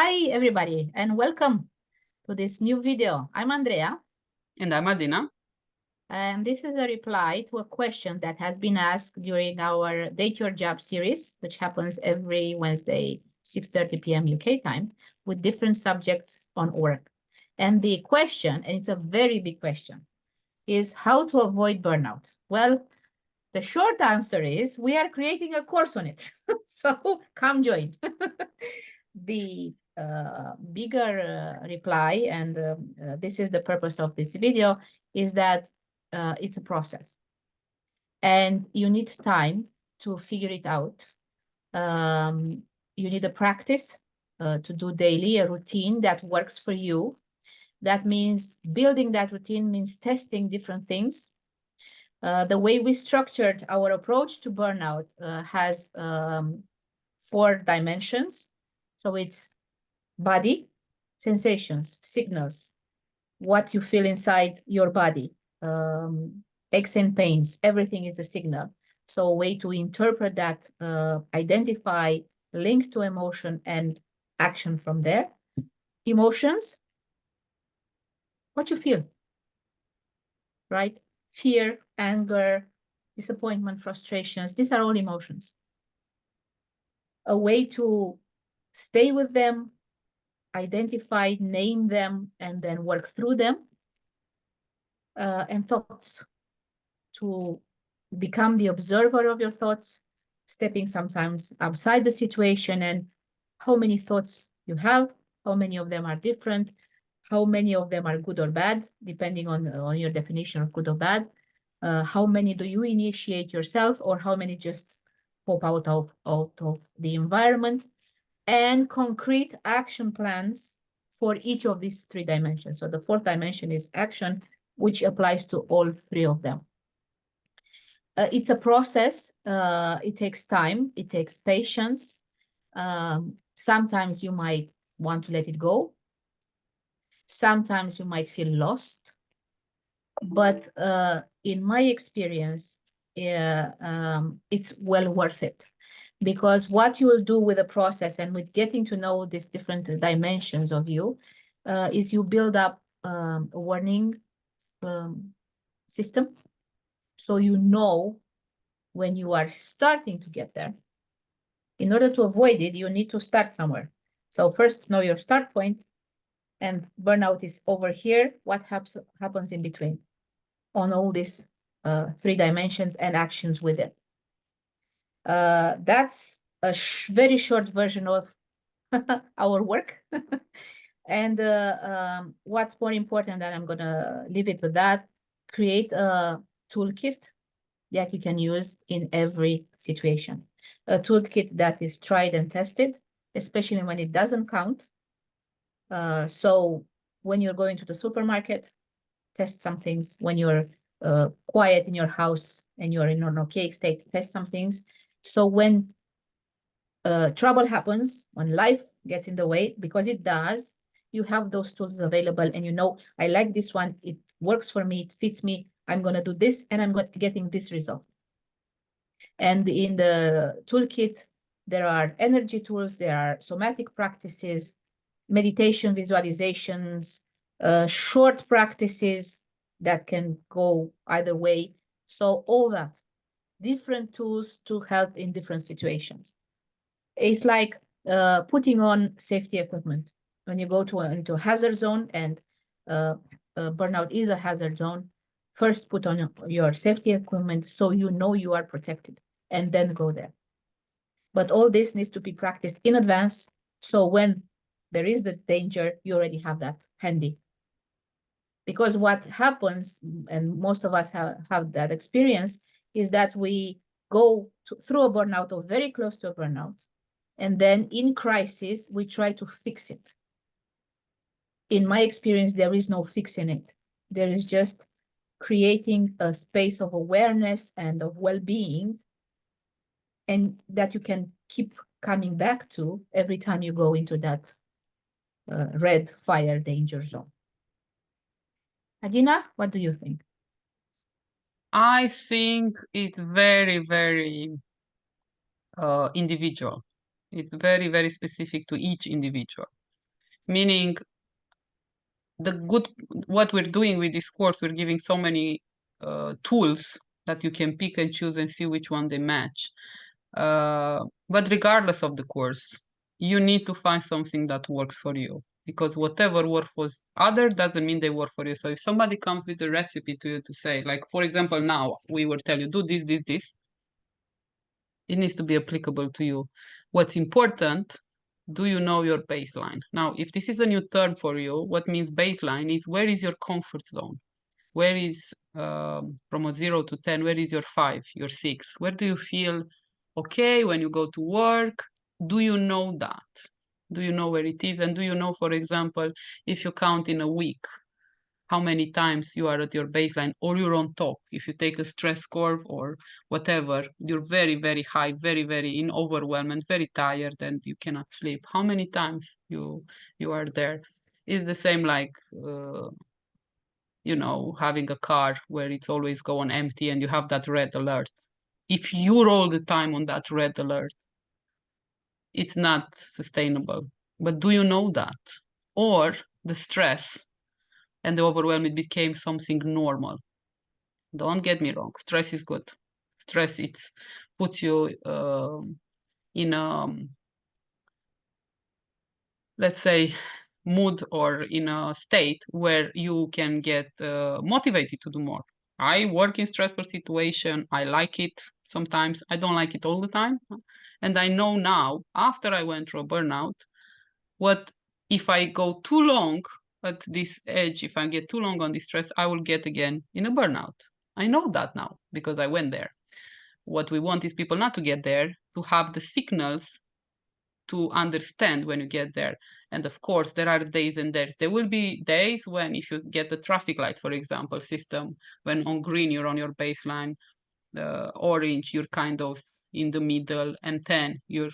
Hi, everybody, and welcome to this new video. I'm Andrea, And I'm Adina. and this is a reply to a question that has been asked during our Date Your Job series, which happens every Wednesday, 6:30 p.m. UK time, with different subjects on work. And the question, and it's a very big question, is how to avoid burnout. Well, the short answer is we are creating a course on it. So come join. The bigger reply, and this is the purpose of this video, is that it's a process and you need time to figure it out. You need a practice to do daily, a routine that works for you. That means building that routine means testing different things. The way we structured our approach to burnout has 4 dimensions. So it's body, sensations, signals, what you feel inside your body, aches and pains, everything is a signal. So a way to interpret that, identify, link to emotion and action from there. Emotions, what you feel, right? Fear, anger, disappointment, frustrations, these are all emotions. A way to stay with them, identify, name them, and then work through them. And thoughts, to become the observer of your thoughts, stepping sometimes outside the situation, and how many thoughts you have, how many of them are different, how many of them are good or bad, depending on your definition of good or bad. How many do you initiate yourself, or how many just pop out of the environment, and concrete action plans for each of these 3 dimensions. So the 4th dimension is action, which applies to all 3 of them. It's a process. It takes time. It takes patience. Sometimes you might want to let it go. Sometimes you might feel lost. But in my experience, it's well worth it. Because what you will do with the process and with getting to know these different dimensions of you is you build up a warning system. So you know when you are starting to get there. In order to avoid it, you need to start somewhere. So first know your start point, and burnout is over here. What happens in between on all these 3 dimensions and actions with it. That's a very short version of our work. And what's more important, and I'm going to leave it with that, create a toolkit that you can use in every situation. A toolkit that is tried and tested, especially when it doesn't count. So when you're going to the supermarket, test some things. When you're quiet in your house and you're in an okay state, test some things. So when trouble happens, when life gets in the way, because it does, you have those tools available, and you know, I like this one, it works for me, it fits me, I'm going to do this, and I'm getting this result. And in the toolkit, there are energy tools, there are somatic practices, meditation, visualizations, short practices that can go either way. So all that, different tools to help in different situations. It's like putting on safety equipment. When you go into a hazard zone, and burnout is a hazard zone, first put on your safety equipment so you know you are protected, and then go there. But all this needs to be practiced in advance, so when there is the danger, you already have that handy. Because what happens, and most of us have that experience, is that we go through a burnout or very close to a burnout, and then in crisis, we try to fix it. In my experience, there is no fixing it. There is just creating a space of awareness and of well-being, and that you can keep coming back to every time you go into that red fire danger zone. Adina, what do you think? I think it's very, very individual. It's very, very specific to each individual. meaning what we're doing with this course, we're giving so many tools that you can pick and choose and see which one they match. But regardless of the course, you need to find something that works for you, because whatever works for other doesn't mean they work for you. So if somebody comes with a recipe to you to say, like, for example, now we will tell you, do this, this, this, it needs to be applicable to you. What's important, do you know your baseline? Now, if this is a new term for you, what means baseline is where is your comfort zone? Where is, from a 0 to 10, where is your 5, your 6? Where do you feel okay when you go to work? Do you know that? Do you know where it is? And do you know, for example, if you count in a week, how many times you are at your baseline or you're on top? If you take a stress curve or whatever, you're very, very high, very, very in overwhelm and very tired and you cannot sleep. How many times you are there? Is the same like, you know, having a car where it's always go on empty and you have that red alert. If you're all the time on that red alert, it's not sustainable. But do you know that? Or the stress and the overwhelm, it became something normal. Don't get me wrong, stress is good. Stress, it puts you in a, let's say, mood or in a state where you can get motivated to do more. I work in stressful situation. I like it sometimes. I don't like it all the time. And I know now, after I went through a burnout, what if I go too long at this edge, if I get too long on this stress, I will get again in a burnout. I know that now because I went there. What we want is people not to get there, to have the signals to understand when you get there. And of course, there are days and days. There will be days when, if you get the traffic light, for example, system, when on green, you're on your baseline, orange, you're kind of in the middle, and 10, you're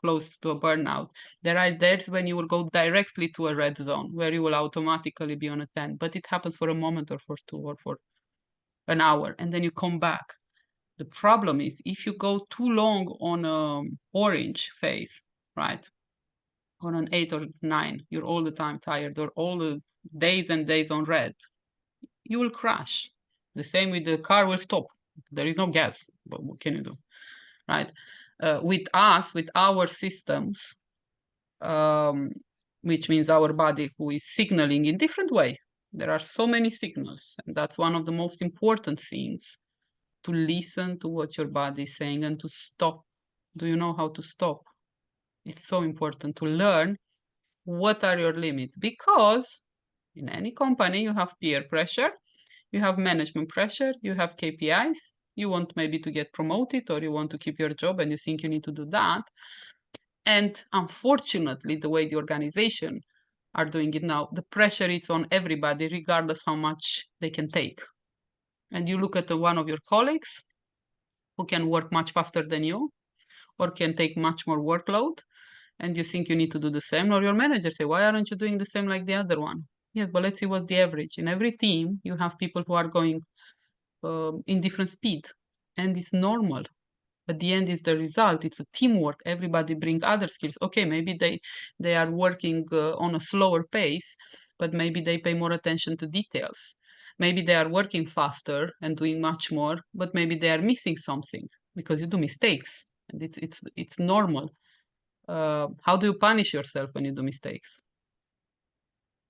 close to a burnout. There are days when you will go directly to a red zone where you will automatically be on a 10, but it happens for a moment or for 2 or for an hour, and then you come back. The problem is if you go too long on orange phase, right? On an 8 or 9, you're all the time tired, or all the days and days on red, you will crash. The same with the car will stop. There is no gas. But what can you do, right? With us, with our systems, which means our body who is signaling in different way. There are so many signals, and that's one of the most important things, to listen to what your body is saying and to stop. Do you know how to stop? It's so important to learn what are your limits, because in any company you have peer pressure, you have management pressure, you have KPIs, you want maybe to get promoted or you want to keep your job and you think you need to do that. And unfortunately, the way the organization are doing it now, the pressure is on everybody, regardless how much they can take. And you look at one of your colleagues who can work much faster than you or can take much more workload, and you think you need to do the same, or your manager say, why aren't you doing the same like the other one? Yes, but let's see what's the average. In every team, you have people who are going in different speed, and it's normal. At the end, is the result. It's a teamwork. Everybody bring other skills. Okay, maybe they are working on a slower pace, but maybe they pay more attention to details. Maybe they are working faster and doing much more, but maybe they are missing something, because you do mistakes, and it's normal. How do you punish yourself when you do mistakes?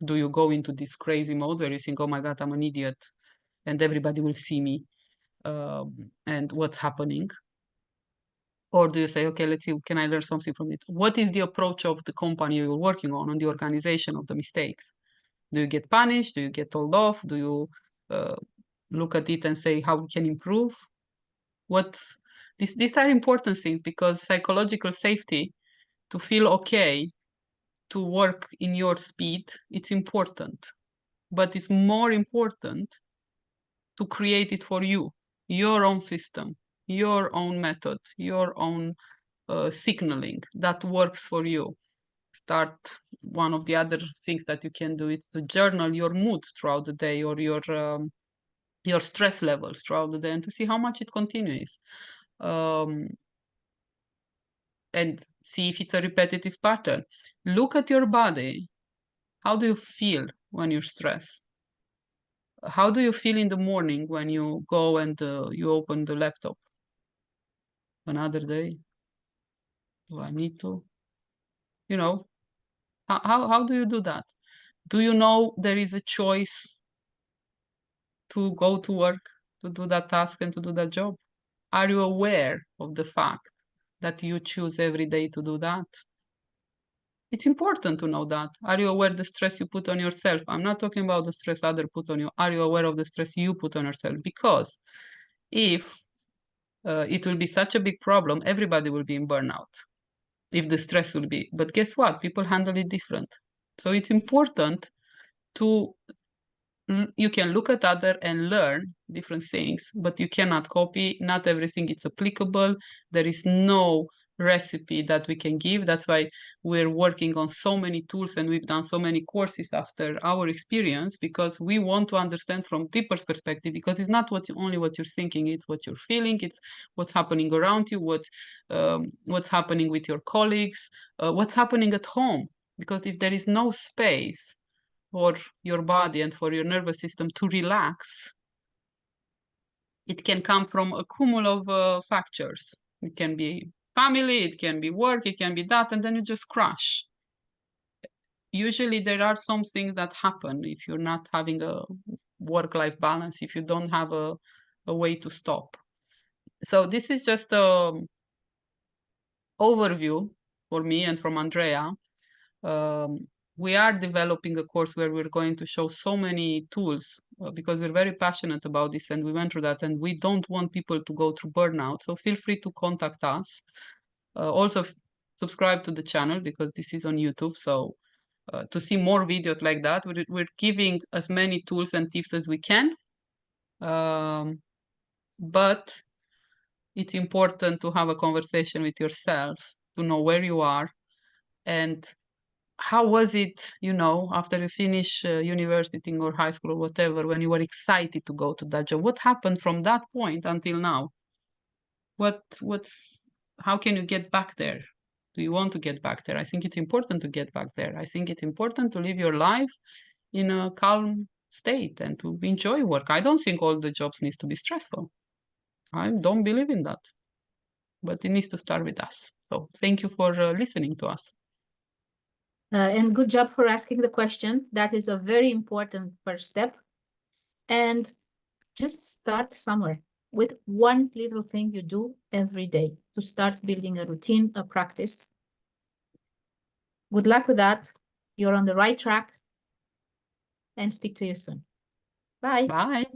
Do you go into this crazy mode where you think, oh my God, I'm an idiot and everybody will see me and what's happening? Or do you say, okay, let's see, can I learn something from it? What is the approach of the company you're working on the organization of the mistakes? Do you get punished? Do you get told off? Do you look at it and say how we can improve? These are important things, because psychological safety, to feel okay, to work in your speed, it's important. But it's more important to create it for you, your own system, your own method, your own signaling that works for you. One of the other things that you can do is to journal your mood throughout the day, or your stress levels throughout the day, and to see how much it continues. And see if it's a repetitive pattern. Look at your body How do you feel when you're stressed? How do you feel in the morning when you go and you open the laptop? Another day? Do I need to? You know, how do you do that? Do you know there is a choice to go to work, to do that task and to do that job? Are you aware of the fact that you choose every day to do that? It's important to know that. Are you aware of the stress you put on yourself? I'm not talking about the stress others put on you. Are you aware of the stress you put on yourself? Because if it will be such a big problem, everybody will be in burnout. If the stress will be. But guess what? People handle it different. So it's important to you can look at other and learn different things, but you cannot copy. Not everything is applicable. There is no recipe that we can give. That's why we're working on so many tools and we've done so many courses after our experience, because we want to understand from deeper perspective, because it's not only what you're thinking, it's what you're feeling, it's what's happening around you, what's happening with your colleagues, what's happening at home. Because if there is no space for your body and for your nervous system to relax, it can come from a cumulative of factors. It can be family, it can be work, it can be that, and then you just crash. Usually there are some things that happen if you're not having a work-life balance, if you don't have a way to stop. So this is just an overview for me and from Andrea. We are developing a course where we're going to show so many tools because we're very passionate about this and we went through that and we don't want people to go through burnout. So feel free to contact us. Also subscribe to the channel because this is on YouTube. So to see more videos like that, we're giving as many tools and tips as we can. But it's important to have a conversation with yourself to know where you are and how was it, after you finish university or high school or whatever, when you were excited to go to that job? What happened from that point until now? How can you get back there? Do you want to get back there? I think it's important to get back there. I think it's important to live your life in a calm state and to enjoy work. I don't think all the jobs needs to be stressful. I don't believe in that. But it needs to start with us. So thank you for listening to us. And good job for asking the question. That is a very important first step. And just start somewhere with one little thing you do every day to start building a routine, a practice. Good luck with that. You're on the right track. And speak to you soon. Bye. Bye.